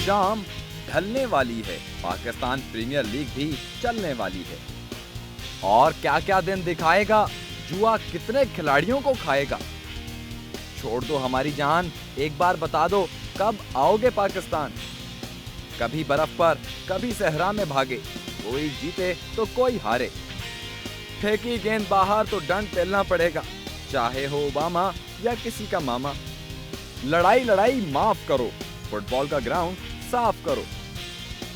शाम ढलने वाली है, पाकिस्तान प्रीमियर लीग भी चलने वाली है। और क्या क्या दिन दिखाएगा, जुआ कितने खिलाड़ियों को खाएगा। छोड़ दो हमारी जान, एक बार बता दो कब आओगे पाकिस्तान। कभी बर्फ पर कभी सहरा में भागे, कोई जीते तो कोई हारे। फेंकी गेंद बाहर तो डंड पेलना पड़ेगा, चाहे हो ओबामा या किसी का मामा। लड़ाई लड़ाई माफ करो, फुटबॉल का ग्राउंड साफ करो।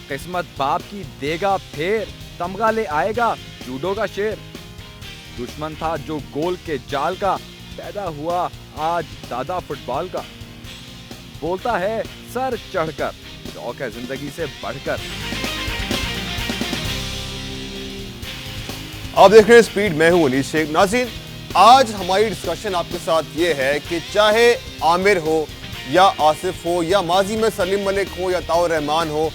किस्मत बाप की देगा फेर, तमगा ले आएगा जूडो का शेर। दुश्मन था जो गोल के जाल का, पैदा हुआ आज दादा फुटबॉल का। बोलता है सर चढ़कर, शौक है जिंदगी से बढ़कर। आप देख रहे हैं स्पीड, मैं हूं अनीस शेख। नाज़रीन, आज हमारी डिस्कशन आपके साथ ये है कि चाहे आमिर हो या आसिफ हो या माजी में सलीम मलिक हो या ताऊ रहमान हो,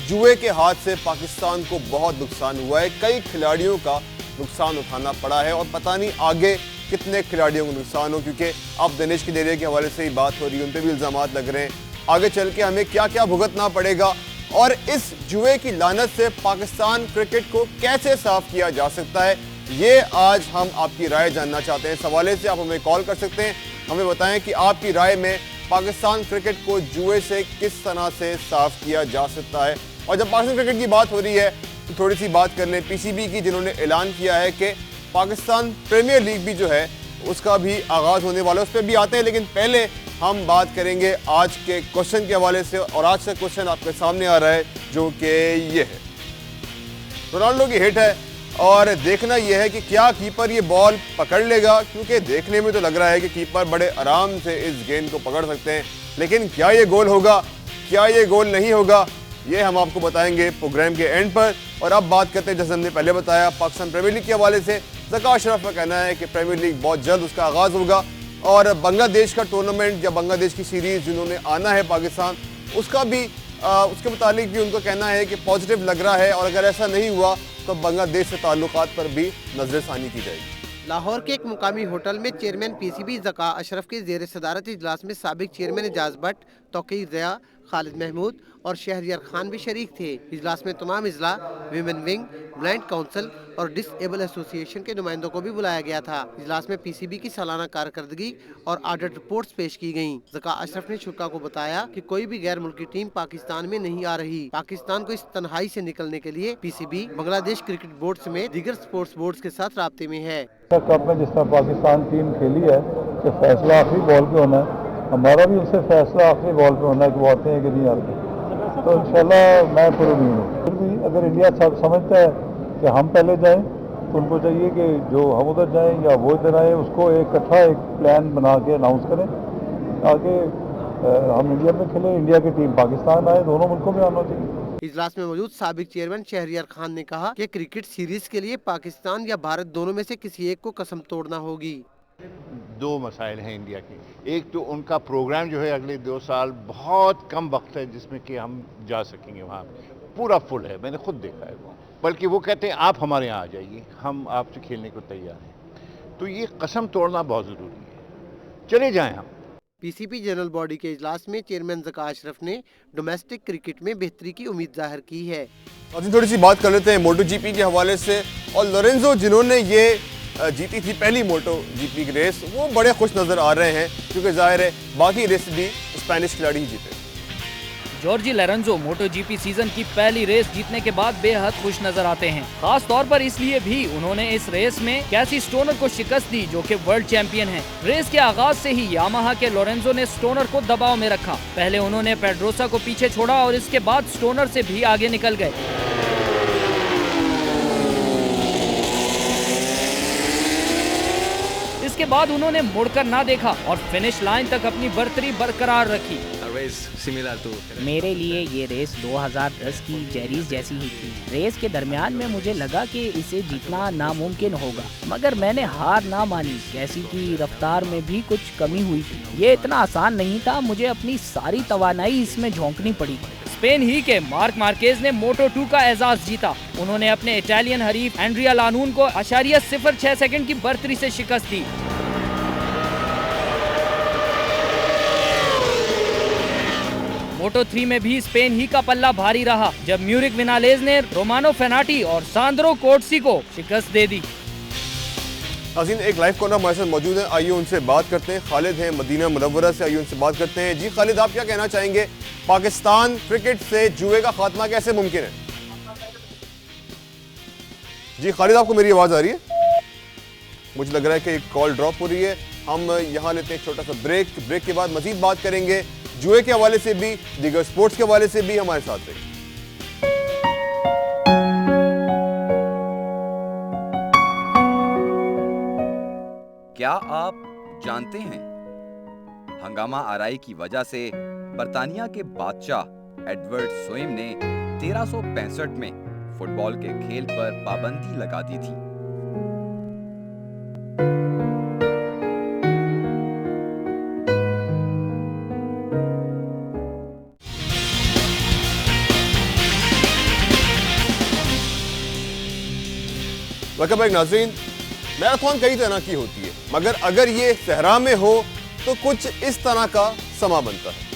जुए के हाथ से पाकिस्तान को बहुत नुकसान हुआ है। कई खिलाड़ियों का नुकसान उठाना पड़ा है और पता नहीं आगे कितने खिलाड़ियों को नुकसान हो, क्योंकि अब दिनेश कीनेरिया के हवाले से ही बात हो रही है, उन पर भी इल्जामात लग रहे हैं। आगे चल के हमें क्या क्या भुगतना पड़ेगा और इस जुए की लानत से पाकिस्तान क्रिकेट को कैसे साफ किया जा सकता है, ये आज हम आपकी राय जानना चाहते हैं। इस हवाले से आप हमें कॉल कर सकते हैं, हमें बताएं कि आपकी राय में पाकिस्तान क्रिकेट को जुए से किस तरह से साफ किया जा सकता है। और जब पाकिस्तान क्रिकेट की बात हो रही है तो थोड़ी सी बात कर लें पीसीबी की, जिन्होंने ऐलान किया है कि पाकिस्तान प्रीमियर लीग भी जो है उसका भी आगाज़ होने वाला है, उस पर भी आते हैं। लेकिन पहले हम बात करेंगे आज के क्वेश्चन के हवाले से, और आज का क्वेश्चन आपके सामने आ रहा है जो कि ये है। रोनाल्डो की हिट है और देखना यह है कि क्या कीपर ये बॉल पकड़ लेगा, क्योंकि देखने में तो लग रहा है कि कीपर बड़े आराम से इस गेंद को पकड़ सकते हैं। लेकिन क्या ये गोल होगा, क्या ये गोल नहीं होगा, ये हम आपको बताएंगे प्रोग्राम के एंड पर। और अब बात करते हैं, जैसे हमने पहले बताया, पाकिस्तान प्रीमियर लीग के हवाले से ज़का अशरफ का कहना है कि प्रीमियर लीग बहुत जल्द उसका आगाज़ होगा और बांग्लादेश का टूर्नामेंट या बांग्लादेश की सीरीज़ जिन्होंने आना है पाकिस्तान, उसका भी उसके मुतालिक भी उनका कहना है कि पॉजिटिव लग रहा है। और अगर ऐसा नहीं हुआ तो बांग्लादेश से ताल्लुकात पर भी नजरसानी की जाएगी। लाहौर के एक मुकामी होटल में चेयरमैन पीसीबी ज़का अशरफ के ज़ेर सदारत इजलास में साबिक चेयरमैन एजाज भट्ट, तौकीर ज़िया, खालिद महमूद और शहरियार खान भी शरीक थे। इजलास में तमाम इजला, विमेन विंग, ब्लाइंड काउंसिल और डिसेबल एसोसिएशन के नुमाइंदों को भी बुलाया गया था। इजलास में पीसीबी की सालाना कारकर्दगी और ऑडिट रिपोर्ट्स पेश की गयी। ज़का अशरफ ने शुरा को बताया कि कोई भी गैर मुल्की टीम पाकिस्तान में नहीं आ रही। पाकिस्तान को इस तन्हाई से निकलने के लिए पीसीबी बांग्लादेश क्रिकेट बोर्ड समेत दीगर स्पोर्ट्स बोर्ड के साथ राब्ते में है। कप में जिस तरह पाकिस्तान टीम खेली है कि फैसला आखिरी बॉल पे होना है, हमारा भी उससे फैसला आखिरी बॉल पे होना है कि वो आते हैं कि नहीं आते। तो इंशाल्लाह मैं पूरी उम्मीद हूँ। फिर भी अगर इंडिया सब समझता है कि हम पहले जाएं तो उनको चाहिए कि जो हम उधर जाएं या वो इधर आए, उसको एक प्लान बना के अनाउंस करें ताकि हम इंडिया में खेलें, इंडिया की टीम पाकिस्तान आए, दोनों मुल्कों में आना चाहिए। इजलास में मौजूद साबिक चेयरमैन शहरियार खान ने कहा कि क्रिकेट सीरीज के लिए पाकिस्तान या भारत दोनों में से किसी एक को कसम तोड़ना होगी। दो मसाइल हैं इंडिया के। एक तो उनका प्रोग्राम जो है अगले 2 साल बहुत कम वक्त है जिसमें कि हम जा सकेंगे, वहाँ पूरा फुल है, मैंने खुद देखा है वो। बल्कि वो कहते हैं आप हमारे यहाँ आ जाइए, हम आपसे खेलने को तैयार हैं। तो ये कसम तोड़ना बहुत ज़रूरी है, चले जाएं हम। पीसीबी जनरल बॉडी के इजलास में चेयरमैन ज़का अशरफ ने डोमेस्टिक क्रिकेट में बेहतरी की उम्मीद जाहिर की है। अब थोड़ी सी बात कर लेते हैं मोटो जीपी के हवाले से। और लोरेंजो जिन्होंने ये जीती थी पहली मोटो जीपी की रेस, वो बड़े खुश नजर आ रहे हैं क्योंकि जाहिर है बाकी रेस भी स्पेनिश खिलाड़ी ही जीते। जॉर्जी लोरेंजो मोटो जीपी सीजन की पहली रेस जीतने के बाद बेहद खुश नजर आते हैं, खास तौर पर इसलिए भी उन्होंने इस रेस में कैसी स्टोनर को शिकस्त दी जो कि वर्ल्ड चैंपियन हैं। रेस के आगाज से ही यामाहा के लोरेंजो ने स्टोनर को दबाव में रखा। पहले उन्होंने पेड्रोसा को पीछे छोड़ा और इसके बाद स्टोनर से भी आगे निकल गए। इसके बाद उन्होंने मुड़कर ना देखा और फिनिश लाइन तक अपनी बर्तरी बरकरार रखी। मेरे लिए ये रेस 2010 की जेरीज जैसी ही थी। रेस के दरमियान में मुझे लगा कि इसे जीतना नामुमकिन होगा, मगर मैंने हार ना मानी। कैसी की रफ्तार में भी कुछ कमी हुई थी। ये इतना आसान नहीं था, मुझे अपनी सारी तवानाई इसमें झोंकनी पड़ी। स्पेन ही के मार्क मार्केज ने मोटो 2 का एजाज जीता। उन्होंने अपने इटालियन हरीफ एंड्रिया लानून को 0.06 सेकंड की बर्तरी से शिकस्त दी। मोटो3 में भी स्पेन ही का पल्ला भारी रहा, जब म्यूरिक विनालेज ने रोमानो फेनाटी और सांद्रो कोर्सी को शिकस्त दे दी। नाज़रीन, एक लाइव कॉर्नर हमारे साथ मौजूद है, आइए उनसे बात करते हैं। खालिद हैं मदीना मुनव्वरा से, आइए उनसे बात करते हैं। जी खालिद, आप क्या कहना चाहेंगे, पाकिस्तान क्रिकेट से जुए का खात्मा कैसे मुमकिन है? जी खालिद, आपको मेरी आवाज आ रही है? मुझे लग रहा है कि कॉल ड्रॉप हो रही है। हम यहाँ लेते हैं एक छोटा सा ब्रेक के बाद मजीद बात करेंगे जुए के हवाले से भी, दीगर स्पोर्ट्स के हवाले से भी। हमारे साथ रहिए। क्या आप जानते हैं, हंगामा आराई की वजह से बर्तानिया के बादशाह एडवर्ड सोइम ने 1365 में फुटबॉल के खेल पर पाबंदी लगा दी थी। वेलकम बैक नाज़रीन। मैराथन कई तरह की होती है, मगर अगर ये सहरा में हो तो कुछ इस तरह का समा बनता है।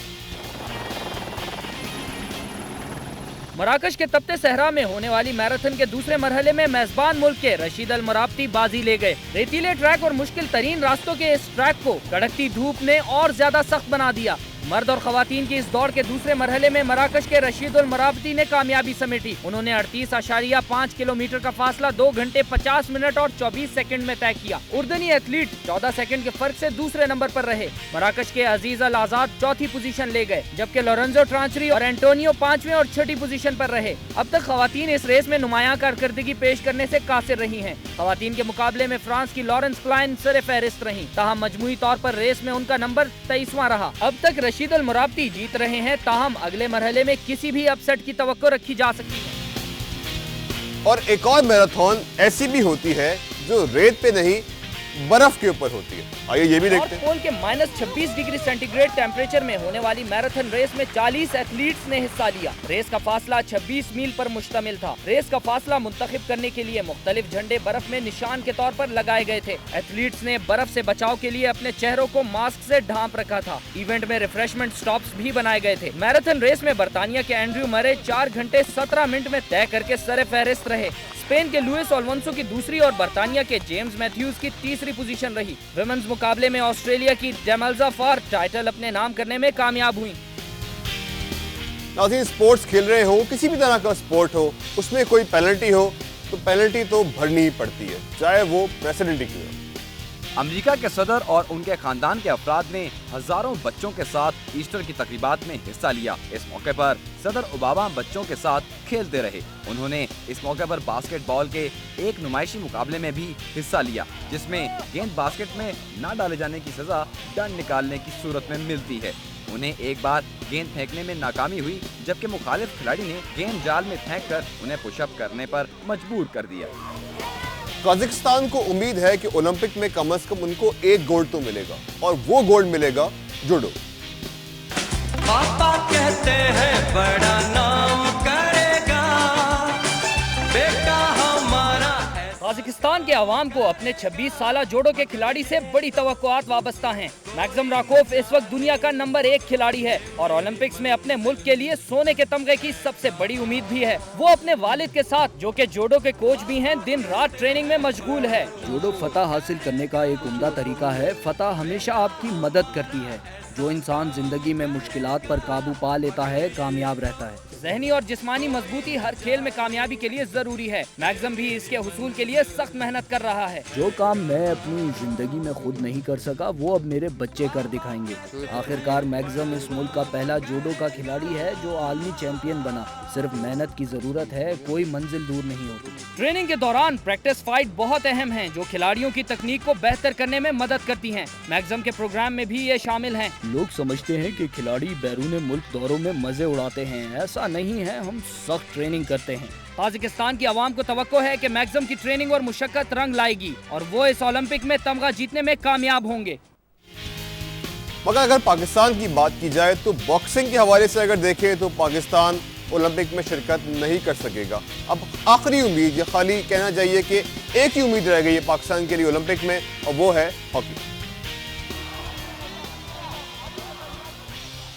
मराकश के तपते सहरा में होने वाली मैराथन के दूसरे मरहले में मेजबान मुल्क के रशीद अल मराबती बाजी ले गए। रेतीले ट्रैक और मुश्किल तरीन रास्तों के इस ट्रैक को कड़कती धूप ने और ज्यादा सख्त बना दिया। मर्द और खवातीन की इस दौड़ के दूसरे मरहले में मराकश के रशीद अल मराबती ने कामयाबी समेटी। उन्होंने 38.5 किलोमीटर का फासला 2 घंटे 50 मिनट और 24 सेकंड में तय किया। उर्दनी एथलीट 14 सेकंड के फर्क से दूसरे नंबर पर रहे। मराकश के अजीज अल आजाद चौथी पोजीशन ले गए, जबकि लोरेंजो ट्रांचरी और एंटोनियो 5वें और 6ठी पोजीशन पर रहे। अब तक खवातीन इस रेस में नुमायां कारकर्दगी पेश करने से कासिर रही हैं। खवातीन के मुकाबले में फ्रांस की लॉरेंस क्लाइन सर फहरिस्त रही, ताहम मजमूई तौर पर रेस में उनका नंबर 23वां रहा। अब तक रशीद अल मराबती जीत रहे हैं, ताहम अगले मरहले में किसी भी अपसेट की तवक्को रखी जा सकती है। और एक और मैराथन ऐसी भी होती है जो रेत पे नहीं, बर्फ के ऊपर होती है। आइए ये भी देखते हैं। पोल के -26 डिग्री सेंटीग्रेड टेम्परेचर में होने वाली मैराथन रेस में 40 एथलीट्स ने हिस्सा लिया। रेस का फासला 26 मील पर मुश्तमिल था। रेस का फासला मुंतखब करने के लिए मुख्तलिफ झंडे बर्फ में निशान के तौर पर लगाए गए थे। एथलीट्स ने बर्फ से बचाव के लिए अपने चेहरों को मास्क से ढांप रखा था। इवेंट में रिफ्रेशमेंट स्टॉप्स भी बनाए गए थे। मैराथन रेस में बर्तानिया के एंड्रयू मरे 4 घंटे 17 मिनट में तय करके सर फहरिस्त रहे। स्पेन के लुइस ओल्वोंसो की दूसरी और बर्तानिया के जेम्स मैथ्यूज की तीसरी पोजीशन रही। विमेंस मुकाबले में ऑस्ट्रेलिया की डेमल्जा फार टाइटल अपने नाम करने में कामयाब हुई। नाज़रीन, स्पोर्ट्स खेल रहे हो, किसी भी तरह का स्पोर्ट हो, उसमें कोई पेनल्टी हो तो पेनल्टी तो भरनी ही पड़ती है, चाहे वो प्रेसिडेंट की हो। अमेरिका के सदर और उनके खानदान के अफराद ने हजारों बच्चों के साथ ईस्टर की तकरीबात में हिस्सा लिया। इस मौके पर सदर ओबामा बच्चों के साथ खेलते रहे। उन्होंने इस मौके पर बास्केटबॉल के एक नुमाइशी मुकाबले में भी हिस्सा लिया, जिसमें गेंद बास्केट में न डाले जाने की सजा डंड निकालने की सूरत में मिलती है। उन्हें एक बार गेंद फेंकने में नाकामी हुई, जबकि मुखालिफ खिलाड़ी ने गेंद जाल में फेंककर उन्हें पुशअप करने पर मजबूर कर दिया। कजाकिस्तान को उम्मीद है कि ओलंपिक में कम से कम उनको 1 गोल्ड तो मिलेगा, और वो गोल्ड मिलेगा जूडो। पापा कहते हैं बड़ा नाम करेगा बेटा हमारा। कजाकिस्तान के अवाम को अपने 26 साला जोडो के खिलाड़ी से बड़ी तवक्कुआत वाबस्ता हैं। मैक्सम राकोफ इस वक्त दुनिया का नंबर 1 खिलाड़ी है और ओलंपिक्स में अपने मुल्क के लिए सोने के तमगे की सबसे बड़ी उम्मीद भी है। वो अपने वालिद के साथ, जो कि जोडो के कोच भी हैं, दिन रात ट्रेनिंग में मशगूल है। जोडो फतह हासिल करने का एक उम्दा तरीका है। फतह हमेशा आपकी मदद करती है। जो इंसान जिंदगी में मुश्किलात पर काबू पा लेता है, कामयाब रहता है। ज़हनी और जिस्मानी मजबूती हर खेल में कामयाबी के लिए जरूरी है। मैक्सम भी इसके हुसूल के लिए सख्त मेहनत कर रहा है। जो काम मैं अपनी जिंदगी में खुद नहीं कर सका, वो अब मेरे बच्चे कर दिखाएंगे। आखिरकार मैक्सम इस मुल्क का पहला जोडो का खिलाड़ी है जो आलमी चैंपियन बना। सिर्फ मेहनत की जरूरत है, कोई मंजिल दूर नहीं होती। ट्रेनिंग के दौरान प्रैक्टिस फाइट बहुत अहम है, जो खिलाड़ियों की तकनीक को बेहतर करने में मदद करती हैं। मैक्सम के प्रोग्राम में भी ये शामिल हैं। लोग समझते हैं कि खिलाड़ी बैरून मुल्क दौरों में मजे उड़ाते हैं, ऐसा नहीं है। हम सख्त ट्रेनिंग करते हैं। ताजिकिस्तान की आवाम को तवक्को है कि मैक्सम की ट्रेनिंग और मुशक्कत रंग लाएगी और वो इस ओलंपिक में तमगा जीतने में कामयाब होंगे। मगर अगर पाकिस्तान की बात की जाए तो बॉक्सिंग के हवाले से अगर देखें तो पाकिस्तान ओलंपिक में शिरकत नहीं कर सकेगा। अब आखिरी उम्मीद, ये खाली कहना चाहिए कि एक ही उम्मीद रह गई है पाकिस्तान के लिए ओलंपिक में, और वो है हॉकी।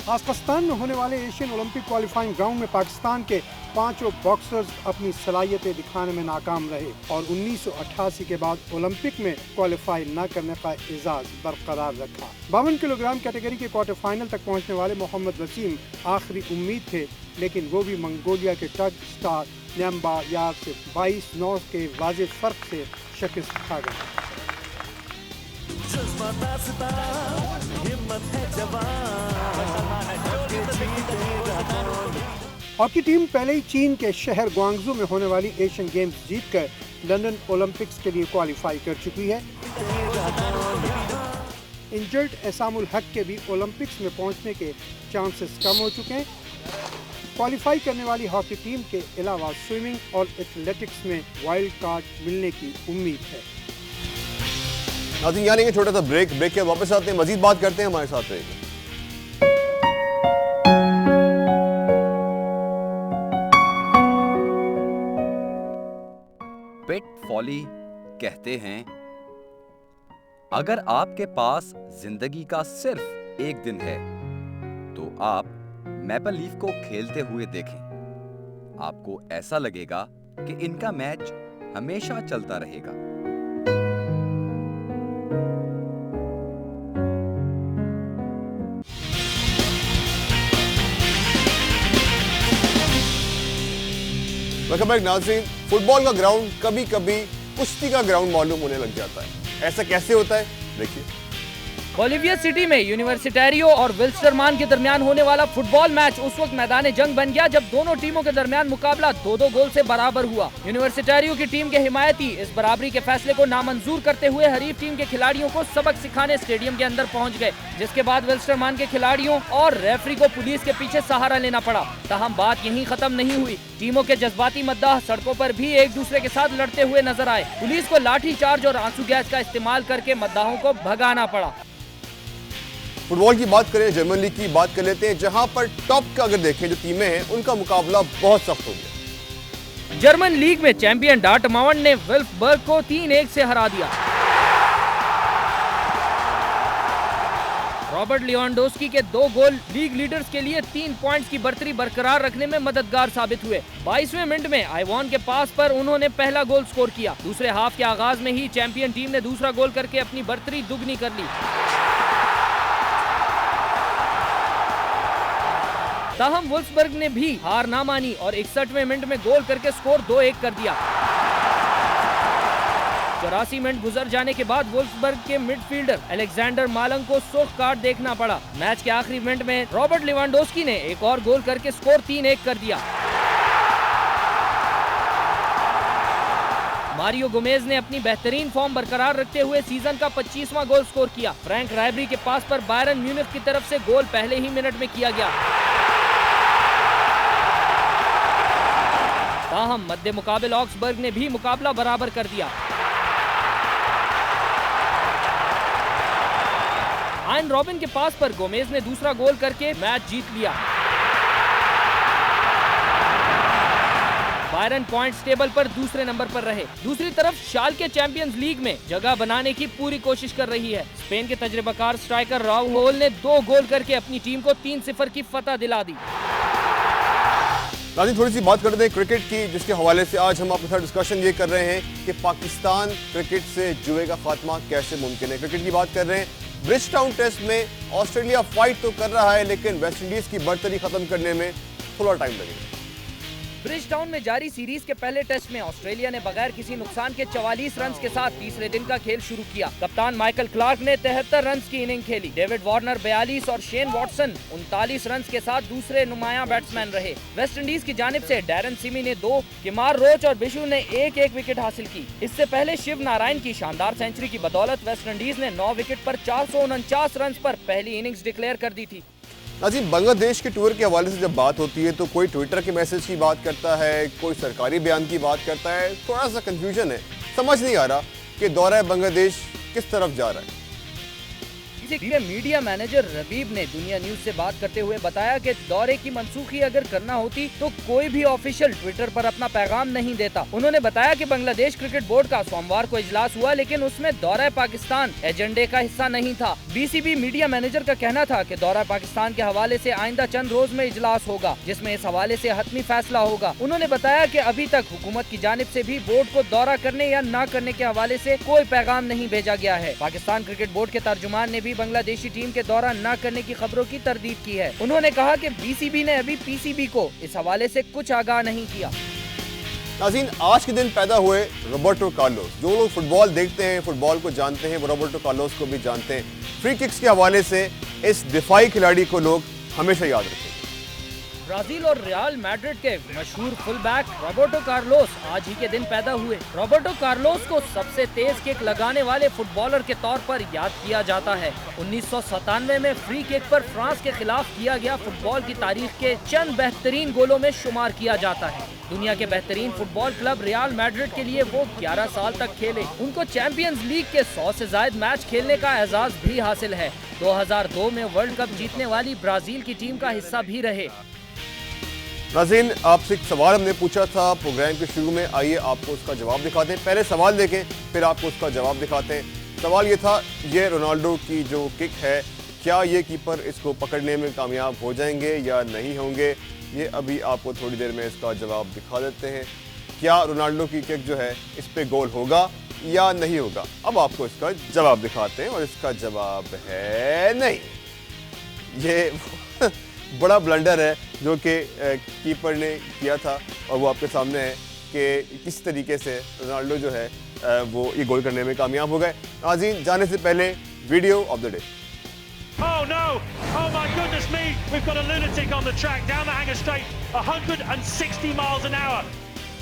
काज़ाकिस्तान में होने वाले एशियन ओलंपिक क्वालिफाइंग राउंड में पाकिस्तान के 5 बॉक्सर्स अपनी सलाहियतें दिखाने में नाकाम रहे और 1988 के बाद ओलंपिक में क्वालिफाई न करने का एजाज बरकरार रखा। 52 किलोग्राम कैटेगरी के क्वार्टर फाइनल तक पहुंचने वाले मोहम्मद वसीम आखिरी उम्मीद थे, लेकिन वो भी मंगोलिया के टग स्टार न्याम्बा यार से 22-9 के वाज़ेह फर्क से शिकस्त खा गए। हॉकी टीम पहले ही चीन के शहर ग्वांगझू में होने वाली एशियन गेम्स जीतकर लंदन ओलंपिक्स के लिए क्वालिफाई कर चुकी है। इंजर्ड एसामुल हक के भी ओलंपिक्स में पहुंचने के चांसेस कम हो चुके हैं। क्वालिफाई करने वाली हॉकी टीम के अलावा स्विमिंग और एथलेटिक्स में वाइल्ड कार्ड मिलने की उम्मीद है। नाज़रीन, यहाँ लेंगे छोटा सा ब्रेक के वापस आते हैं, मजीद बात करते हैं, हमारे साथ रहेंगे। पिट फॉली कहते हैं, अगर आपके पास जिंदगी का सिर्फ एक दिन है तो आप मैपल लीफ को खेलते हुए देखें। आपको ऐसा लगेगा कि इनका मैच हमेशा चलता रहेगा। वेलकम बैक नाज़रीन। फुटबॉल का ग्राउंड कभी कभी कुश्ती का ग्राउंड मालूम होने लग जाता है। ऐसा कैसे होता है, देखिए। बोलिविया सिटी में यूनिवर्सिटैरियो और विल्स्टरमान के दरमियान होने वाला फुटबॉल मैच उस वक्त मैदान जंग बन गया जब दोनों टीमों के दरमियान मुकाबला 2-2 गोल से बराबर हुआ। यूनिवर्सिटैरियो की टीम के हिमायती इस बराबरी के फैसले को नामंजूर करते हुए हरीफ टीम के खिलाड़ियों को सबक सिखाने स्टेडियम के अंदर पहुंच गए, जिसके बाद विल्स्टरमान के खिलाड़ियों और रेफरी को पुलिस के पीछे सहारा लेना पड़ा। ताहम बात यहीं खत्म नहीं हुई। टीमों के जज्बाती मद्दाह सड़कों पर भी एक दूसरे के साथ लड़ते हुए नजर आए। पुलिस को लाठी चार्ज और आंसू गैस का इस्तेमाल करके मद्दाहों को भगाना पड़ा। फुटबॉल की बात करें, जर्मन लीग की बात कर लेते हैं, जहां पर टॉप का अगर देखें जो टीमें हैं उनका मुकाबला बहुत सख्त हो गया। जर्मन लीग में चैंपियन डॉर्टमाउंट ने वुल्फसबर्ग को 3-1 से हरा दिया। रॉबर्ट लेवांडोव्स्की के 2 गोल लीग लीडर्स के लिए 3 पॉइंट्स की बढ़तरी बरकरार रखने में मददगार साबित हुए। 22वें मिनट में आइवॉन के पास पर उन्होंने पहला गोल स्कोर किया। दूसरे हाफ के आगाज में ही चैंपियन टीम ने दूसरा गोल करके अपनी बढ़तरी दुगनी कर ली। ताहम वुल्फसबर्ग ने भी हार ना मानी और 61वें मिनट में गोल करके स्कोर 2-1 कर दिया। 84 मिनट गुजर जाने के बाद वुल्फसबर्ग के मिडफील्डर अलेक्जेंडर मालंग को सुर्ख कार्ड देखना पड़ा। मैच के आखिरी मिनट में रॉबर्ट लेवांडोव्स्की ने एक और गोल करके स्कोर 3-1 कर दिया। मारियो गोमेज ने अपनी बेहतरीन फॉर्म बरकरार रखते हुए सीजन का 25वां गोल स्कोर किया। फ्रैंक राइबरी के पास पर बायरन म्यूनिख की तरफ से गोल पहले ही मिनट में किया गया। ताहम मध्य मुकाबिल ऑक्सबर्ग ने भी मुकाबला बराबर कर दिया। आयन रॉबिन के पास पर गोमेज ने दूसरा गोल करके मैच जीत लिया। बायरन पॉइंट्स टेबल पर दूसरे नंबर पर रहे। दूसरी तरफ शाल्के चैंपियंस लीग में जगह बनाने की पूरी कोशिश कर रही है। स्पेन के तजर्बाकार स्ट्राइकर राउल ने 2 गोल करके अपनी टीम को 3-0 की फतह दिला दी। नाज़रीन, थोड़ी सी बात करते हैं क्रिकेट की, जिसके हवाले से आज हम आपके साथ डिस्कशन ये कर रहे हैं कि पाकिस्तान क्रिकेट से जुए का खात्मा कैसे मुमकिन है। क्रिकेट की बात कर रहे हैं। ब्रिजटाउन टेस्ट में ऑस्ट्रेलिया फाइट तो कर रहा है, लेकिन वेस्टइंडीज की बढ़तरी खत्म करने में थोड़ा टाइम लगेगा। ब्रिजटाउन में जारी सीरीज के पहले टेस्ट में ऑस्ट्रेलिया ने बगैर किसी नुकसान के 44 रन के साथ तीसरे दिन का खेल शुरू किया। कप्तान माइकल क्लार्क ने 73 रन की इनिंग खेली। डेविड वार्नर 42 और शेन वॉटसन 39 रन के साथ दूसरे नुमायां बैट्समैन रहे। वेस्टइंडीज की जानिब से डैरन सिमी ने 2, किमार रोच और बिशु ने 1-1 विकेट हासिल की। इससे पहले शिव नारायण की शानदार सेंचुरी की बदौलत वेस्टइंडीज ने 9 विकेट पर 449 रन पर पहली इनिंग्स डिक्लेयर कर दी थी। नाज़रीन, बांग्लादेश के टूर के हवाले से जब बात होती है तो कोई ट्विटर के मैसेज की बात करता है, कोई सरकारी बयान की बात करता है। थोड़ा सा कंफ्यूजन है, समझ नहीं आ रहा कि दौरा बांग्लादेश किस तरफ जा रहा है। बीसीबी के मीडिया मैनेजर रबीब ने दुनिया न्यूज से बात करते हुए बताया कि दौरे की मंसूखी अगर करना होती तो कोई भी ऑफिशियल ट्विटर पर अपना पैगाम नहीं देता। उन्होंने बताया कि बांग्लादेश क्रिकेट बोर्ड का सोमवार को इजलास हुआ, लेकिन उसमें दौरा पाकिस्तान एजेंडे का हिस्सा नहीं था। बीसीबी मीडिया मैनेजर का कहना था कि दौरा पाकिस्तान के हवाले से आइंदा चंद रोज में इजलास होगा, जिसमें इस हवाले से हतमी फैसला होगा। उन्होंने बताया कि अभी तक हुकूमत की जानिब से भी बोर्ड को दौरा करने या न करने के हवाले से कोई पैगाम नहीं भेजा गया है। पाकिस्तान क्रिकेट बोर्ड के तर्जुमान ने भी बांग्लादेशी टीम के दौरा न करने की खबरों की तरदीद की है। उन्होंने कहा कि बीसीबी ने अभी पीसीबी को इस हवाले से कुछ आगाह नहीं किया। नाज़रीन, आज के दिन पैदा हुए रॉबर्टो कार्लोस। जो लोग फुटबॉल देखते हैं, फुटबॉल को जानते हैं, वो रॉबर्टो कार्लोस को भी जानते हैं। फ्री किक्स के हवाले से इस दिफाई खिलाड़ी को लोग हमेशा याद रखेंगे। ब्राजील और रियल मैड्रिड के मशहूर फुलबैक रॉबर्टो कार्लोस आज ही के दिन पैदा हुए। रॉबर्टो कार्लोस को सबसे तेज किक लगाने वाले फुटबॉलर के तौर पर याद किया जाता है। 1997 में फ्री किक पर फ्रांस के खिलाफ किया गया फुटबॉल की तारीख के चंद बेहतरीन गोलों में शुमार किया जाता है। दुनिया के बेहतरीन फुटबॉल क्लब रियल मैड्रिड के लिए वो 11 साल तक खेले। उनको चैंपियंस लीग के 100 से ज्यादा मैच खेलने का एजाज भी हासिल है। 2002 में वर्ल्ड कप जीतने वाली ब्राजील की टीम का हिस्सा भी रहे। नाज़रीन, आपसे एक सवाल हमने पूछा था प्रोग्राम के शुरू में, आइए आपको उसका जवाब दिखाते हैं। पहले सवाल देखें, फिर आपको उसका जवाब दिखाते हैं। सवाल ये था, ये रोनाल्डो की जो किक है, क्या ये कीपर इसको पकड़ने में कामयाब हो जाएंगे या नहीं होंगे? ये अभी आपको थोड़ी देर में इसका जवाब दिखा देते हैं। क्या रोनाल्डो की किक जो है इस पे गोल होगा या नहीं होगा? अब आपको इसका जवाब दिखाते हैं और इसका जवाब है नहीं। ये बड़ा ब्लंडर है जो कि कीपर ने किया था और वो आपके सामने है कि किस तरीके से रोनाल्डो जो है वो ये गोल करने में कामयाब हो गए। नाज़रीन, जाने से पहले video of the day. Oh no! Oh my goodness me! We've got a lunatic on the track down the Hanger Straight, 160 miles an hour.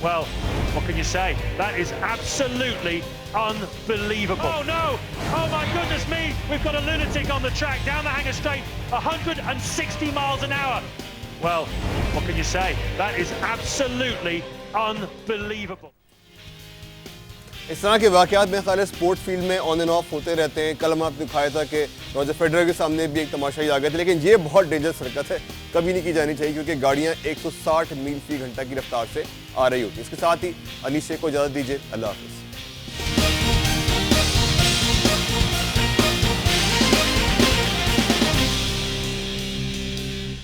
Well, what can you say? That is absolutely unbelievable. Oh no! Oh my goodness me! We've got a lunatic on the track down the Hanger Straight, 160 miles an hour. Well, what can you say? That is absolutely unbelievable. इस तरह के वाक़यात में ख्याल sport field में on end of होते रहते हैं। कल हम आपने दिखाया था कि रॉजर फेडरर के सामने भी एक तमाशाई आ गए थे, लेकिन ये बहुत डेंजरस हरकत है, कभी नहीं की जानी चाहिए, क्योंकि गाड़ियाँ 160 मील फी घंटा की रफ्तार से आ रही होती है। इसके साथ ही अनीशे को इजाज़त दीजिए। अल्लाह हाफ़िज़।